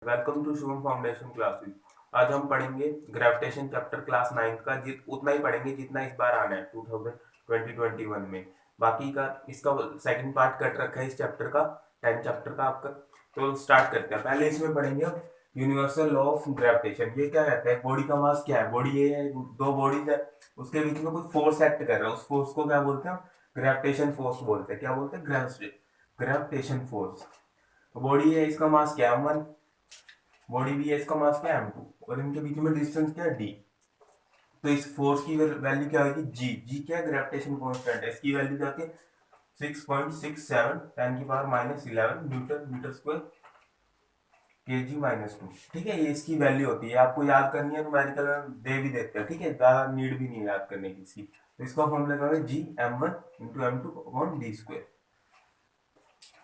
Welcome to Shubham foundation classes. आज हम पढ़ेंगे ग्रेविटेशन चैप्टर क्लास 9 का उतना ही पढ़ेंगे जितना इस बार आना है 2021 में। बाकी का इसका सेकंड पार्ट कट रखा है इस चैप्टर का, 10 चैप्टर का आपका। तो स्टार्ट करते हैं। पहले इसमें पढ़ेंगे यूनिवर्सल लॉ ऑफ ग्रेविटेशन। ये क्या रहता है, बॉडी का मास क्या है। बॉडी ये है, दो बॉडीज है, उसके बीच में कुछ फोर्स एक्ट कर रहा है। उस फोर्स को क्या बोलते हैं, ग्रेविटेशन फोर्स बोलते हैं। क्या बोलते हैं, ग्रेविटेशन फोर्स। बॉडी है, इसका मास क्या है, M1। बॉडी भी है, इसका मास क्या है, M2। और इनके बीच में डिस्टेंस क्या है, D। तो इस फोर्स की वैल्यू क्या होगी, G क्या है, ग्रेविटेशन कांस्टेंट है। इसकी वैल्यू क्या होती है, 6.67 10⁻⁻11 न्यूटन मीटर स्क्वायर kg-2। ठीक है, ये इसकी वैल्यू होती है। आपको याद करनी है, न्यूमेरिकल दे भी देते हैं। ठीक है, ज्यादा नीड भी नहीं याद करने की इसकी। तो इसका फॉर्मूला क्या होगा, G m1 × m2/d²।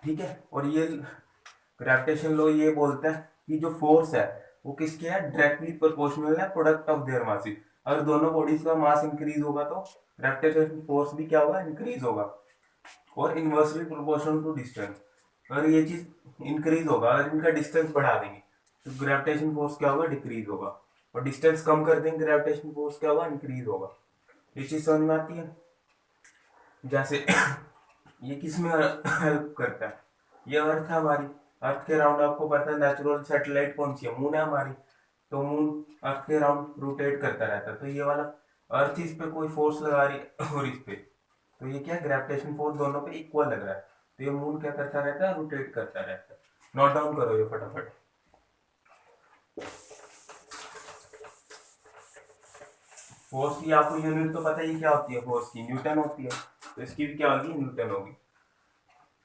ठीक है, और ये ग्रेविटेशन लॉ ये बोलता है कि जो फोर्स है वो किसके है, डायरेक्टली प्रोपोर्शनल है प्रोडक्ट ऑफ देयर मासेस। अगर दोनों बॉडीज का मास इंक्रीज होगा तो ग्रेविटेशन फोर्स भी क्या होगा, इंक्रीज होगा। और इनवर्सली प्रोपोर्शनल टू डिस्टेंस। अगर ये चीज इंक्रीज होगा, अगर इनका डिस्टेंस बढ़ा देंगे तो ग्रेविटेशन फोर्स क्या होगा, डिक्रीज होगा। और डिस्टेंस कम कर देंगे, ग्रेविटेशन फोर्स क्या होगा, इंक्रीज होगा। ये चीज समझ में आती है। जैसे ये किस में हेल्प करता है, ये अर्थ है हमारी। अर्थ के राउंड आपको पता है नेचुरल सैटेलाइट कौन सी है, मून है हमारी। तो मून अर्थ के राउंड रोटेट करता रहता है। तो ये वाला अर्थ इस पे कोई फोर्स लगा रही है और इस पे, तो ये क्या, ग्रेविटेशन फोर्स दोनों पे इक्वल लग रहा है। तो ये मून क्या करता रहता है, रोटेट करता रहता है। नोट डाउन करो ये फटाफट। फोर्स की आपको यूनिट तो पता ही क्या होती है, फोर्स की न्यूटन होती है। तो इसकी भी क्या होगी, न्यूटन होगी।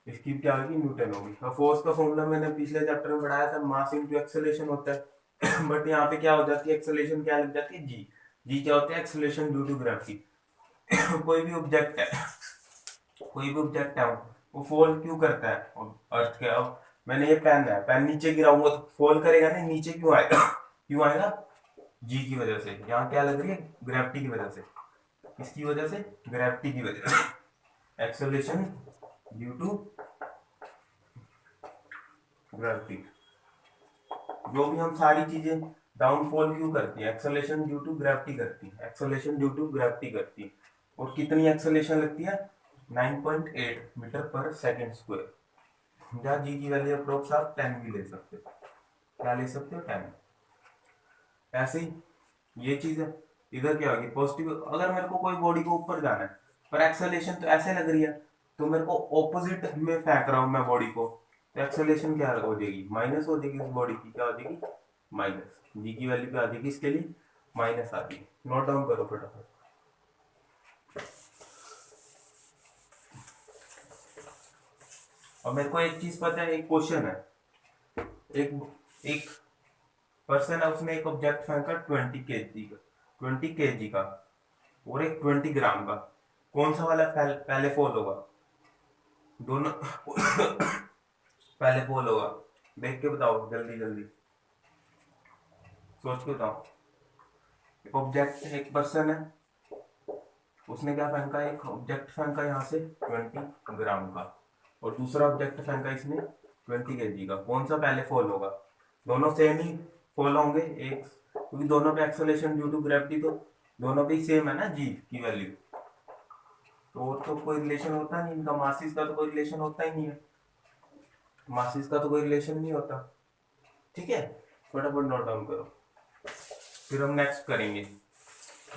इसकी क्या होगी, न्यूटन होगी। और फोर्स का फॉर्मूला मैंने पिछले चैप्टर में पढ़ाया था, मास इनटू एक्सेलरेशन होता है। बट यहाँ पे क्या हो जाती है, एक्सेलरेशन क्या लग जाती है, जी क्या होता है, एक्सेलरेशन ड्यू टू ग्रेविटी। कोई भी ऑब्जेक्ट है, कोई भी ऑब्जेक्ट है, वो फॉल क्यों करता है अर्थ के। अब मैंने ये पेन है, पेन नीचे गिराऊंगा तो फॉल करेगा नहीं, नीचे क्यों आएगा क्यों आएगा, जी की वजह से। यहाँ क्या लग रही है, ग्रेविटी की वजह से। इसकी वजह से, ग्रेविटी की वजह से, एक्सेलरेशन ड्यू टू ग्रेविटी। जो भी हम सारी चीजें डाउनफॉल क्यों करती है, एक्सेलरेशन ड्यू टू ग्रेविटी करती है, एक्सेलरेशन ड्यू टू ग्रेविटी करती है। और कितनी एक्सेलरेशन लगती है, 9.8 मीटर पर सेकेंड स्क्वायर। जहाँ जी की वैल्यू अप्रोक्स आप 10 भी ले सकते हो। क्या ले सकते हो, 10। ऐसे ही ये चीज है, इधर क्या होगी, पॉजिटिव। अगर मेरे को कोई बॉडी को ऊपर जाना है पर एक्सेलरेशन तो ऐसे लग रही है, तो मेरे को ऑपोजिट में फेंक रहा हूं मैं बॉडी को, तो एक्सेलरेशन क्या हो जाएगी, माइनस हो जाएगी। उस बॉडी की क्या हो जाएगी, माइनस। जी की वैल्यू क्या आ जाएगी, इसके लिए माइनस आ जाएगी। नोट डाउन करो फटाफट। और मेरे को एक चीज पता है, एक क्वेश्चन है। एक एक पर्सन है, उसने एक ऑब्जेक्ट फेंका 20 केजी का और एक 20 ग्राम का। कौन सा वाला पहले फॉल होगा, दोनों पहले फॉल होगा। देख के बताओ, जल्दी जल्दी सोच के बताओ। एक ऑब्जेक्ट, एक पर्सन है, उसने क्या फेंका, एक ऑब्जेक्ट फेंका यहाँ से 20 ग्राम का, और दूसरा ऑब्जेक्ट फेंका इसने 20 केजी का। कौन सा पहले फॉल होगा, दोनों सेम ही फॉल होंगे एक, क्योंकि दोनों पे एक्सेलरेशन ड्यू टू ग्रेविटी, तो दोनों पे ही सेम है ना जी की वैल्यू। तो कोई रिलेशन होता नहीं इनका, मासिस का तो कोई रिलेशन होता ही नहीं है, मासिस का तो कोई रिलेशन नहीं होता। ठीक है, फटाफट नोट डाउन करो, फिर हम नेक्स्ट करेंगे,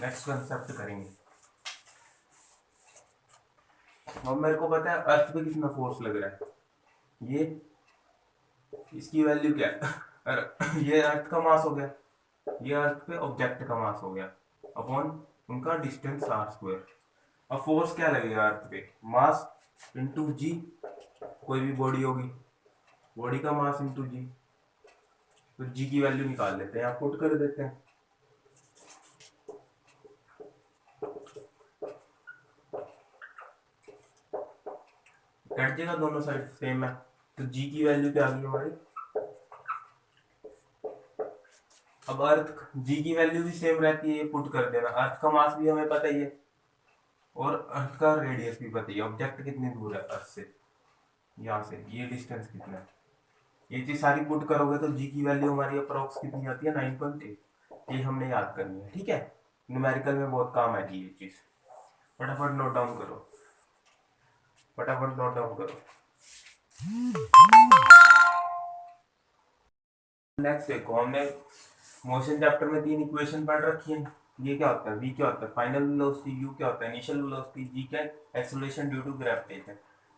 नेक्स्ट कंसेप्ट करेंगे। अब मेरे को पता है अर्थ पे कितना फोर्स लग रहा है, ये इसकी वैल्यू क्या है, ये अर्थ का मास हो गया, ये अर्थ पे ऑब्जेक्ट का मास हो गया अपॉन उनका डिस्टेंस r²। अब फोर्स क्या लगेगा अर्थ पे, मास इंटू जी। कोई भी बॉडी होगी, बॉडी का मास इंटू जी। तो जी की वैल्यू निकाल लेते हैं, आप पुट कर देते हैं। कट जाएगा, दोनों साइड सेम है। तो जी की वैल्यू क्या आ गई हमारी। अब अर्थ, जी की वैल्यू भी सेम रहती है, ये पुट कर देना। अर्थ का मास भी हमें पता ही है, और अर्थ का रेडियस भी पता ही है। ऑब्जेक्ट कितनी दूर है अर्थ से, यहाँ से ये डिस्टेंस कितना है, ये चीज सारी पुट करोगे तो जी की वैल्यू हमारी अप्रोक्स कितनी आती है 9.8। ये हमने याद करनी है, ठीक है। न्यूमेरिकल में बहुत काम आएगी ये चीज। फटाफट नोट डाउन करो, फटाफट नोट डाउन करो। नेक्स्ट देखो, हमने मोशन चैप्टर में 3 इक्वेशन पढ़ रखी है। ये क्या होता है, वी क्या होता है फाइनल वेलोसिटी, यू क्या होता है इनिशियल वेलोसिटी, जी क्या है acceleration due to gravitation,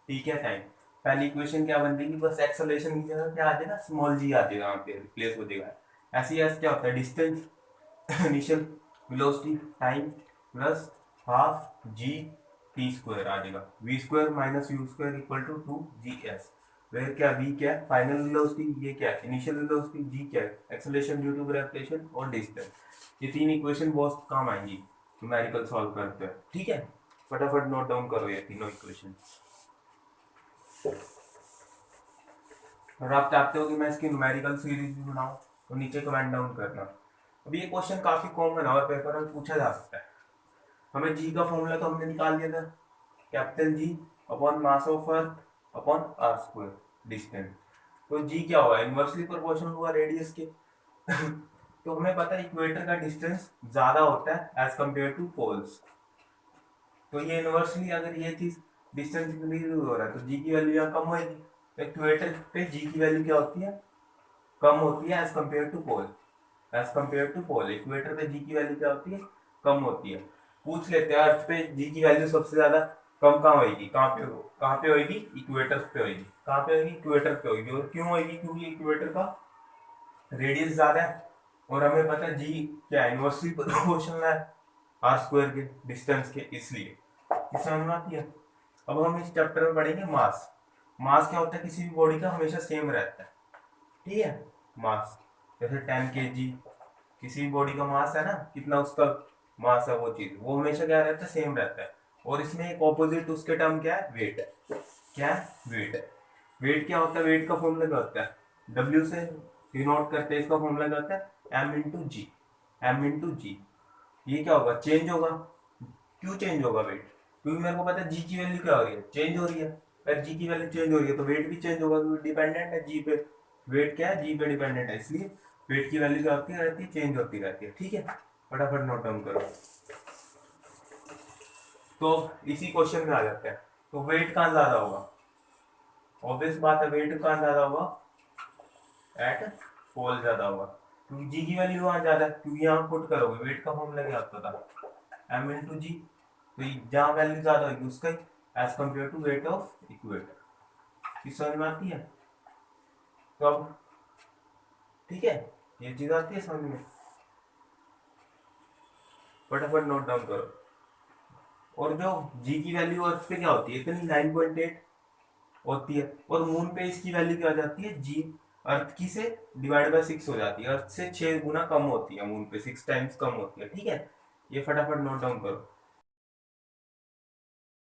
t क्या टाइम। पहली इक्वेशन क्या बन जाएगी, बस एक्सेलरेशन की जगह क्या आ जाएगा, स्मॉल जी आ जाएगा, वहाँ पे रिप्लेस हो जाएगा। ऐसे ही क्या होता है distance initial velocity time plus half g t square आ जाएगा, v square minus u square equal to 2 GS। Where क्या वी क्या है फाइनल वेलोसिटी, ये क्या है इनिशियल वेलोसिटी, जी क्या है एक्सेलरेशन ड्यू टू ग्रेविटेशन और डिस्टेंस। ये 3 इक्वेशन बहुत काम आएंगी न्यूमेरिकल सॉल्व करते हैं, ठीक है। फटाफट नोट डाउन करो ये तीनों इक्वेशन। और आप चाहते हो कि मैं इसकी न्यूमेरिकल सीरीज भी बनाऊं तो नीचे कमेंट डाउन करना। अब ये क्वेश्चन काफी कॉमन है और पेपर में पूछा जा सकता है। हमें जी का फॉर्मूला तो हमने निकाल दिया था, capital G upon mass of earth upon are square distance. तो जी क्या हुआ, इनवर्सली प्रोपोर्शनल हुआ रेडियस के। तो हमें पता है इक्वेटर का डिस्टेंस ज्यादा होता है एज कंपेयर टू पोल्स। तो ये इनवर्सली अगर ये चीज डिस्टेंस इंक्रीज हो रहा है तो जी की वैल्यू यहाँ कम होगी। तो इक्वेटर पे जी की वैल्यू क्या होती है, कम होती है as compare to pole. As compare to pole equator पे जी की वैल्यू क्या होती है, कम होती है। पूछ लेते हैं अर्थ पे जी की वैल्यू सबसे ज्यादा कम कहाँ होगी, कहाँ पे होगी, इक्वेटर पे होगी। कहाँ पे होगी, इक्वेटर पे होगी। और क्यों होगी, क्योंकि इक्वेटर का रेडियस ज्यादा है और हमें पता है जी क्या इनवर्सली प्रोपोर्शनल है आर स्क्वायर के डिस्टेंस के, इसलिए ये समझ में आती है। अब हम इस चैप्टर में पढ़ेंगे मास। मास क्या होता है, किसी भी बॉडी का हमेशा सेम रहता है, ठीक है। मास जैसे 10 kg, किसी भी बॉडी का मास है ना, कितना उसका मास है, वो चीज वो हमेशा क्या रहता है, सेम रहता है। और इसमें एक ऑपोजिट उसके टर्म क्या है, वेट है। क्या है, वेट है। वेट क्या होता है, वेट का फॉर्मूला क्या होता है, डब्ल्यू से डिनोट करते हैं, इसका फॉर्मूला क्या होता है, एम इंटू जी। एम इंटू जी, ये क्या होगा, चेंज होगा। क्यों चेंज होगा वेट, क्योंकि मेरे को पता है जी की वैल्यू क्या हो रही है, चेंज हो रही है। अगर जी की वैल्यू चेंज हो रही है तो वेट भी चेंज होगा, क्योंकि डिपेंडेंट है जी पे। वेट क्या है, जी पे डिपेंडेंट है, इसलिए वेट की वैल्यू क्या होती रहती है, चेंज होती रहती है, ठीक है। फटाफट नोट डाउन करो। तो इसी क्वेश्चन में आ जाते हैं। तो वेट कहाँ ज्यादा होगा, ऑब्वियस बात है वेट कहाँ ज्यादा होगा, एट पोल ज्यादा होगा, क्योंकि जी की वैल्यू वहां ज्यादा है। क्योंकि यहाँ पुट करोगे वेट का फॉर्मूला क्या होता था, एम इंटू जी। तो जहाँ वैल्यू ज्यादा होगी उसका as compare to weight of equator. इस समझ में आती है, तो अब ठीक है, ये चीज आती है समझ में। फटाफट नोट डाउन करो। और जो जी की वैल्यू अर्थ पे क्या होती है, इतनी 9.8 होती है, और मून पे इसकी वैल्यू क्या हो जाती है, जी अर्थ की से डिवाइड बाय 6 हो जाती है। अर्थ से 6 गुना कम होती है, मून पे 6 टाइम्स कम होती है, ठीक है। ये फटाफट नोट डाउन करो।